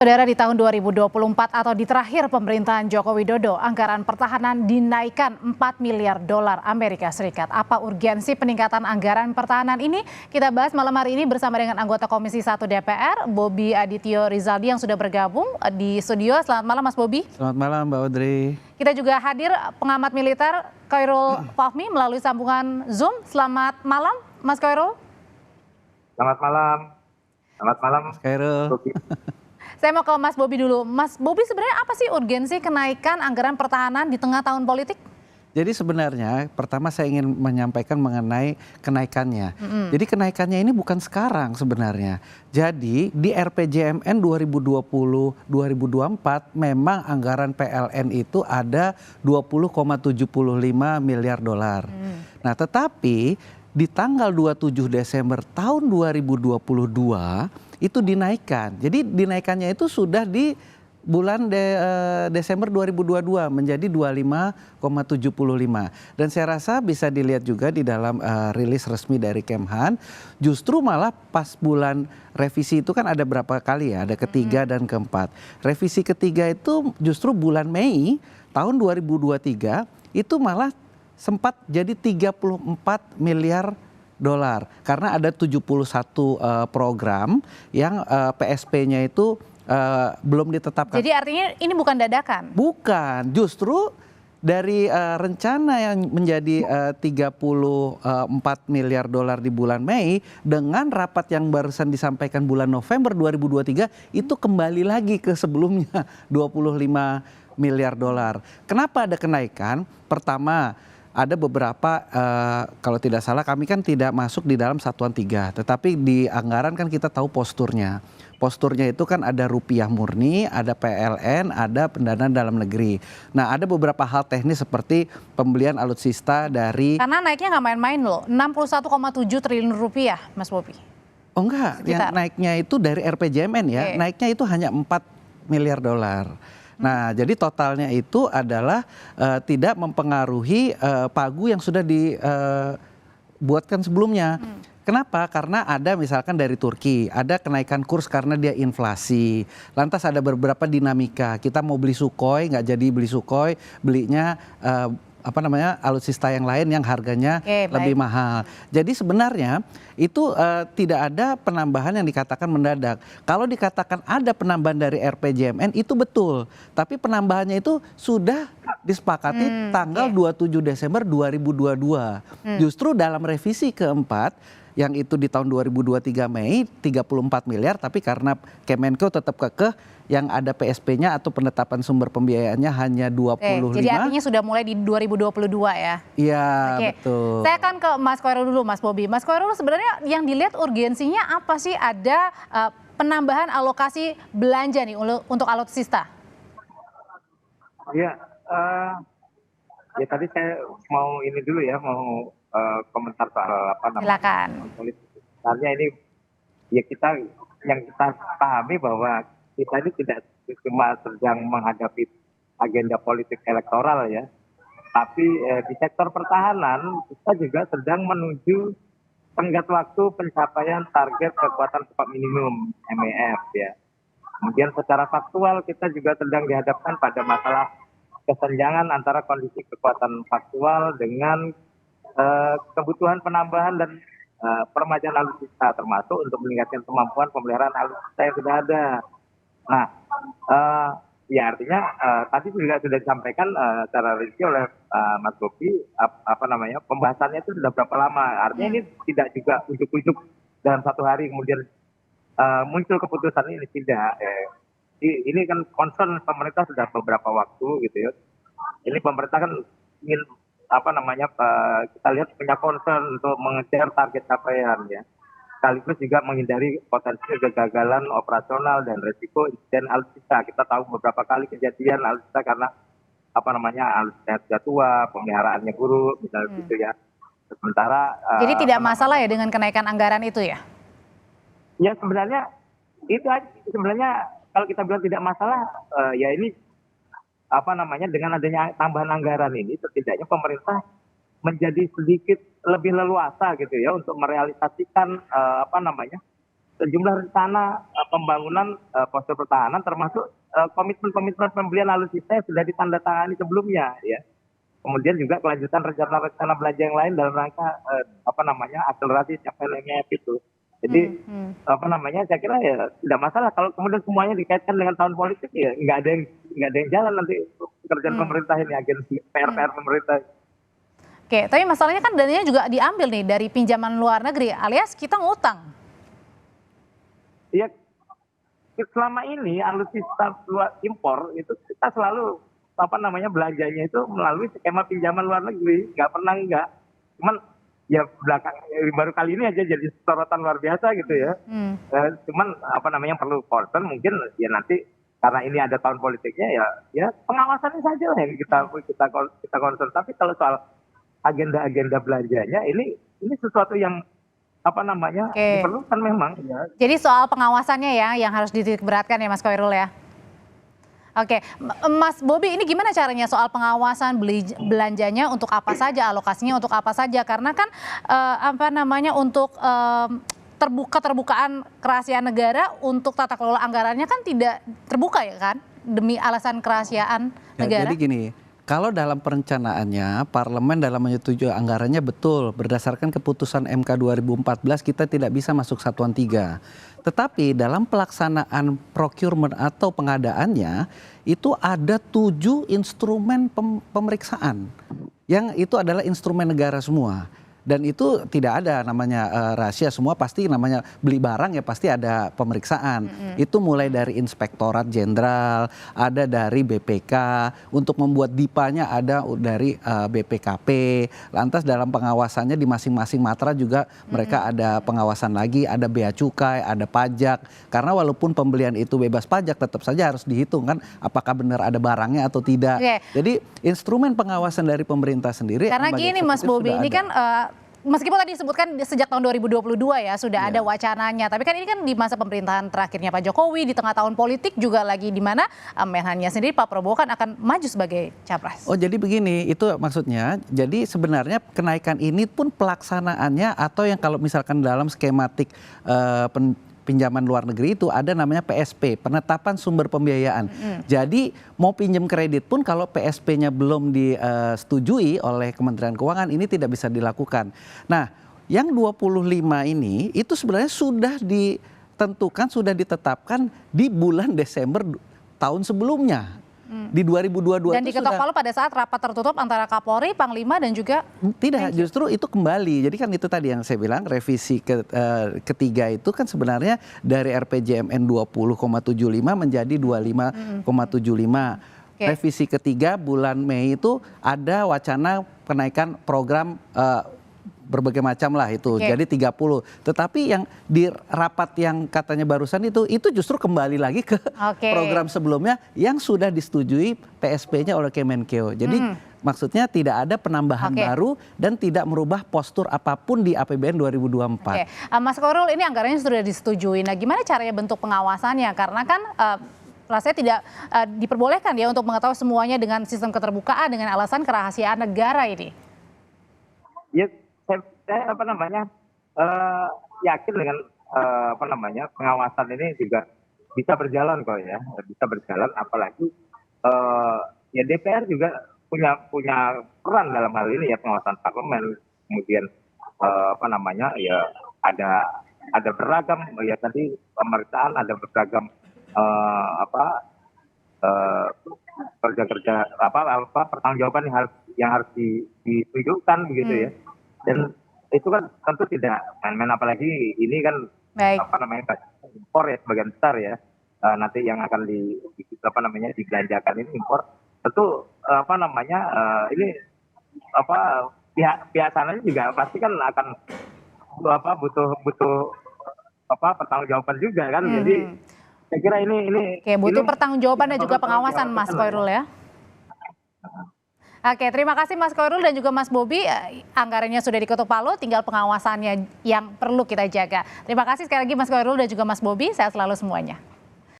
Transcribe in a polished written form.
Saudara, di tahun 2024 atau di terakhir pemerintahan Joko Widodo, anggaran pertahanan dinaikkan 4 miliar dolar Amerika Serikat. Apa urgensi peningkatan anggaran pertahanan ini? Kita bahas malam hari ini bersama dengan anggota Komisi 1 DPR, Bobi Adityo Rizaldi yang sudah bergabung di studio. Selamat malam Mas Bobi. Selamat malam Mbak Audrey. Kita juga hadir pengamat militer Khairul Fahmi melalui sambungan Zoom. Selamat malam Mas Khairul. Selamat malam. Selamat malam Mas Khairul. Saya mau ke Mas Bobi dulu. Mas Bobi, sebenarnya apa sih urgensi kenaikan anggaran pertahanan di tengah tahun politik? Jadi sebenarnya pertama saya ingin menyampaikan mengenai kenaikannya. Jadi kenaikannya ini bukan sekarang sebenarnya. Jadi di RPJMN 2020-2024 memang anggaran PLN itu ada 20,75 miliar dolar. Nah, tetapi di tanggal 27 Desember tahun 2022 itu dinaikkan. Jadi dinaikannya itu sudah di bulan Desember 2022 menjadi 25,75. Dan saya rasa bisa dilihat juga di dalam rilis resmi dari Kemhan, justru malah pas bulan revisi itu kan ada berapa kali ya, ada ketiga dan keempat. Revisi ketiga itu justru bulan Mei tahun 2023 itu malah sempat jadi 34 miliar dolar karena ada 71 program yang PSP-nya itu belum ditetapkan. Jadi artinya ini bukan dadakan? Bukan, justru dari rencana yang menjadi 34 miliar dolar di bulan Mei dengan rapat yang barusan disampaikan bulan November 2023 itu kembali lagi ke sebelumnya 25 miliar dolar. Kenapa ada kenaikan? Pertama, ada beberapa, kalau tidak salah kami kan tidak masuk di dalam satuan 3, tetapi di anggaran kan kita tahu posturnya. Posturnya itu kan ada rupiah murni, ada PLN, ada pendanaan dalam negeri. Nah, ada beberapa hal teknis seperti pembelian alutsista dari... Karena naiknya nggak main-main loh, 61,7 triliun rupiah Mas Bobi. Oh enggak, yang naiknya itu dari RPJMN ya, naiknya itu hanya 4 miliar dolar. Nah, jadi totalnya itu adalah tidak mempengaruhi pagu yang sudah dibuatkan sebelumnya. Kenapa? Karena ada misalkan dari Turki, ada kenaikan kurs karena dia inflasi. Lantas ada beberapa dinamika, kita mau beli Sukhoi, nggak jadi beli Sukhoi, belinya alutsista yang lain yang harganya lebih mahal. Jadi sebenarnya itu tidak ada penambahan yang dikatakan mendadak. Kalau dikatakan ada penambahan dari RPJMN itu betul, tapi penambahannya itu sudah disepakati tanggal 27 Desember 2022. Justru dalam revisi keempat yang itu di tahun 2023 Mei 34 miliar, tapi karena Kemenko tetap kekeh yang ada PSP-nya atau penetapan sumber pembiayaannya hanya 25. Jadi artinya sudah mulai di 2022 ya? Iya, betul. Saya akan ke Mas Khairul dulu, Mas Bobi. Mas Khairul, sebenarnya yang dilihat urgensinya apa sih? Ada penambahan alokasi belanja nih untuk alutsista? Iya, ya tadi saya mau ini dulu ya, mau komentar soal apa namanya. Silakan. Sebenarnya ini ya yang kita pahami bahwa kita ini tidak cuma sedang menghadapi agenda politik elektoral ya, tapi di sektor pertahanan kita juga sedang menuju tenggat waktu pencapaian target kekuatan upah minimum MEF ya. Kemudian secara faktual kita juga sedang dihadapkan pada masalah kesenjangan antara kondisi kekuatan faktual dengan kebutuhan penambahan dan permajaan alutsista, termasuk untuk meningkatkan kemampuan pemeliharaan alutsista yang sudah ada. Nah, ya artinya tadi juga sudah disampaikan secara rinci oleh Mas Bobi, pembahasannya itu sudah berapa lama. Artinya ini tidak juga ujuk-ujuk dalam satu hari kemudian muncul keputusan ini, tidak. Ini kan concern pemerintah sudah beberapa waktu gitu ya. Ini pemerintah kan ingin kita lihat punya concern untuk mengejar target capaian ya. Sekaligus juga menghindari potensi kegagalan operasional dan resiko insiden alutsista. Kita tahu beberapa kali kejadian alutsista karena alutsista sudah tua, pemeliharaannya buruk, misalnya gitu ya. Sementara jadi tidak masalah ya dengan kenaikan anggaran itu ya? Ya sebenarnya itu sebenarnya kalau kita bilang tidak masalah, ya ini dengan adanya tambahan anggaran ini setidaknya pemerintah menjadi sedikit lebih leluasa gitu ya untuk merealisasikan sejumlah rencana pembangunan postur pertahanan termasuk komitmen-komitmen pembelian alutsista yang sudah ditandatangani sebelumnya ya. Kemudian juga kelanjutan rencana-rencana belanja yang lain dalam rangka akselerasi capaian IMF itu. Jadi saya kira ya tidak masalah kalau kemudian semuanya dikaitkan dengan tahun politik, ya nggak ada yang jalan nanti pekerjaan pemerintah ini, agensi PR pemerintah. Oke, tapi masalahnya kan dananya juga diambil nih dari pinjaman luar negeri, alias kita ngutang. Iya, selama ini alutsista impor itu kita selalu belanjanya itu melalui skema pinjaman luar negeri, nggak pernah enggak. Cuman ya baru kali ini aja jadi sorotan luar biasa gitu ya. Cuman perlu concern mungkin ya nanti karena ini ada tahun politiknya ya pengawasannya saja lah yang kita concern. Tapi kalau soal agenda belanjanya ini sesuatu yang diperlukan memang. Ya. Jadi soal pengawasannya ya yang harus dititikberatkan ya Mas Khairul ya. Oke, Mas Bobi, ini gimana caranya soal pengawasan belanjanya untuk apa saja, alokasinya untuk apa saja? Karena kan untuk keterbukaan kerahasiaan negara untuk tata kelola anggarannya kan tidak terbuka ya kan, demi alasan kerahasiaan negara. Jadi gini, kalau dalam perencanaannya parlemen dalam menyetujui anggarannya betul berdasarkan keputusan MK 2014 kita tidak bisa masuk satuan 3. Tetapi dalam pelaksanaan procurement atau pengadaannya itu ada 7 instrumen pemeriksaan yang itu adalah instrumen negara semua. Dan itu tidak ada namanya rahasia, semua pasti namanya beli barang ya pasti ada pemeriksaan. Itu mulai dari Inspektorat Jenderal, ada dari BPK, untuk membuat dipanya ada dari BPKP. Lantas dalam pengawasannya di masing-masing matra juga mereka ada pengawasan lagi, ada bea cukai, ada pajak. Karena walaupun pembelian itu bebas pajak tetap saja harus dihitung kan apakah benar ada barangnya atau tidak. Jadi instrumen pengawasan dari pemerintah sendiri. Karena gini Mas Bobi, ini kan meskipun tadi disebutkan sejak tahun 2022 ya sudah ada wacananya, tapi kan ini kan di masa pemerintahan terakhirnya Pak Jokowi, di tengah tahun politik juga lagi di mana Menhannya sendiri Pak Prabowo kan akan maju sebagai capres. Oh jadi begini, itu maksudnya, jadi sebenarnya kenaikan ini pun pelaksanaannya atau yang kalau misalkan dalam skematik pinjaman luar negeri itu ada namanya PSP, penetapan sumber pembiayaan. Jadi mau pinjam kredit pun kalau PSP-nya belum disetujui oleh Kementerian Keuangan ini tidak bisa dilakukan. Nah, yang 25 ini itu sebenarnya sudah ditentukan, sudah ditetapkan di bulan Desember tahun sebelumnya. Di 2022 dan diketok palu pada saat rapat tertutup antara Kapolri, Panglima dan juga tidak, justru itu kembali. Jadi kan itu tadi yang saya bilang revisi ketiga itu kan sebenarnya dari RPJMN 20,75 menjadi 25,75. Revisi ketiga bulan Mei itu ada wacana kenaikan program berbagai macam lah itu, jadi 30. Tetapi yang di rapat yang katanya barusan itu justru kembali lagi ke program sebelumnya yang sudah disetujui PSP-nya oleh Kemenkeu. Jadi maksudnya tidak ada penambahan baru dan tidak merubah postur apapun di APBN 2024. Mas Khairul, ini anggarannya sudah disetujui. Nah, gimana caranya bentuk pengawasannya? Karena kan rasanya tidak diperbolehkan ya untuk mengetahui semuanya dengan sistem keterbukaan dengan alasan kerahasiaan negara ini. Ya, saya yakin dengan pengawasan ini juga bisa berjalan kok ya, bisa berjalan, apalagi ya DPR juga punya peran dalam hal ini ya, pengawasan parlemen. Kemudian ya ada beragam ya tadi pemeriksaan, ada beragam kerja pertanggungjawaban yang harus ditunjukkan begitu ya. Dan itu kan tentu tidak main-main, apalagi ini kan impor ya sebagian besar ya. Nanti yang akan dibelanjakan ini impor. Tentu ini pihak sananya juga pasti kan akan butuh pertanggungjawaban juga kan. Jadi saya kira ini butuh pertanggungjawaban dan juga pengawasan Mas Khairul ya. Oke, terima kasih Mas Khairul dan juga Mas Bobi. Anggarannya sudah diketuk palu, tinggal pengawasannya yang perlu kita jaga. Terima kasih sekali lagi Mas Khairul dan juga Mas Bobi. Sehat selalu semuanya.